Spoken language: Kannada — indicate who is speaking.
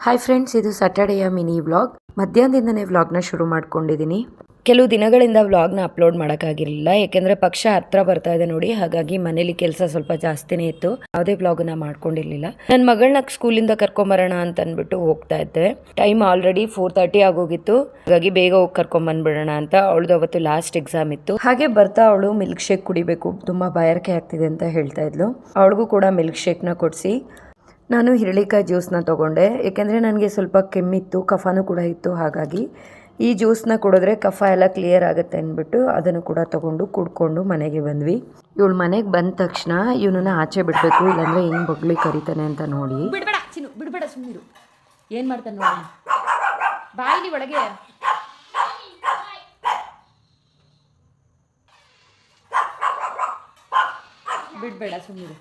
Speaker 1: ಹಾಯ್ ಫ್ರೆಂಡ್ಸ್, ಇದು ಸ್ಯಾಟರ್ಡೆಯ ಮಿನಿ ವ್ಲಾಗ್. ಮಧ್ಯಾಹ್ನದಿಂದನೇ ವ್ಲಾಗ್ನ ಶುರು ಮಾಡ್ಕೊಂಡಿದ್ದೀನಿ. ಕೆಲವು ದಿನಗಳಿಂದ ವ್ಲಾಗ್ನ ಅಪ್ಲೋಡ್ ಮಾಡೋಕ್ಕಾಗಿರಲಿಲ್ಲ, ಯಾಕೆಂದರೆ ಪಕ್ಷ ಹತ್ರ ಬರ್ತಾ ಇದೆ ನೋಡಿ. ಹಾಗಾಗಿ ಮನೇಲಿ ಕೆಲಸ ಸ್ವಲ್ಪ ಜಾಸ್ತಿನೇ ಇತ್ತು. ಯಾವುದೇ ವ್ಲಾಗ್ನ ಮಾಡ್ಕೊಂಡಿರಲಿಲ್ಲ. ನನ್ನ ಮಗಳನ್ನ ಸ್ಕೂಲಿಂದ ಕರ್ಕೊಂಬರೋಣ ಅಂತ ಅಂದ್ಬಿಟ್ಟು ಹೋಗ್ತಾ ಇದ್ದೆ. ಟೈಮ್ ಆಲ್ರೆಡಿ 4:30 ಆಗೋಗಿತ್ತು. ಹಾಗಾಗಿ ಬೇಗ ಹೋಗಿ ಕರ್ಕೊಂಬಂದ್ಬಿಡೋಣ ಅಂತ. ಅವಳದು ಅವತ್ತು ಲಾಸ್ಟ್ ಎಕ್ಸಾಮ್ ಇತ್ತು. ಹಾಗೆ ಬರ್ತಾ ಅವಳು ಮಿಲ್ಕ್ ಶೇಕ್ ಕುಡಿಬೇಕು, ತುಂಬ ಬಾಯಾರಿಕೆ ಆಗ್ತಿದೆ ಅಂತ ಹೇಳ್ತಾ ಇದ್ಲು. ಅವಳಿಗೂ ಕೂಡ ಮಿಲ್ಕ್ ಶೇಕ್ನ ಕೊಡಿಸಿ ನಾನು ಹಿರಳಿಕಾಯಿ ಜ್ಯೂಸನ್ನ ತೊಗೊಂಡೆ. ಏಕೆಂದರೆ ನನಗೆ ಸ್ವಲ್ಪ ಕೆಮ್ಮಿತ್ತು, ಕಫನೂ ಕೂಡ ಇತ್ತು. ಹಾಗಾಗಿ ಈ ಜ್ಯೂಸನ್ನ ಕುಡಿದ್ರೆ ಕಫ ಎಲ್ಲ ಕ್ಲಿಯರ್ ಆಗುತ್ತೆ ಅಂದ್ಬಿಟ್ಟು ಅದನ್ನು ಕೂಡ ತೊಗೊಂಡು ಕುಡ್ಕೊಂಡು ಮನೆಗೆ ಬಂದ್ವಿ. ಇವಳು ಮನೆಗೆ ಬಂದ ತಕ್ಷಣ ಇವನನ್ನ ಆಚೆ ಬಿಡಬೇಕು, ಇಲ್ಲಾಂದರೆ ಹೆಂಗೆ ಬಗ್ಲಿ ಕರಿತಾನೆ ಅಂತ ನೋಡಿ.
Speaker 2: ಬಿಡಬೇಡ ಚಿನ್ನು, ಬಿಡಬೇಡ, ಸುಮ್ಮನಿರು. ಏನು ಮಾಡ್ತಾನೆ ನೋಡಿ, ಬಾಯಿಲಿ ಒಳಗೆ. ಬಿಡಬೇಡ, ಸುಮ್ಮನಿರು.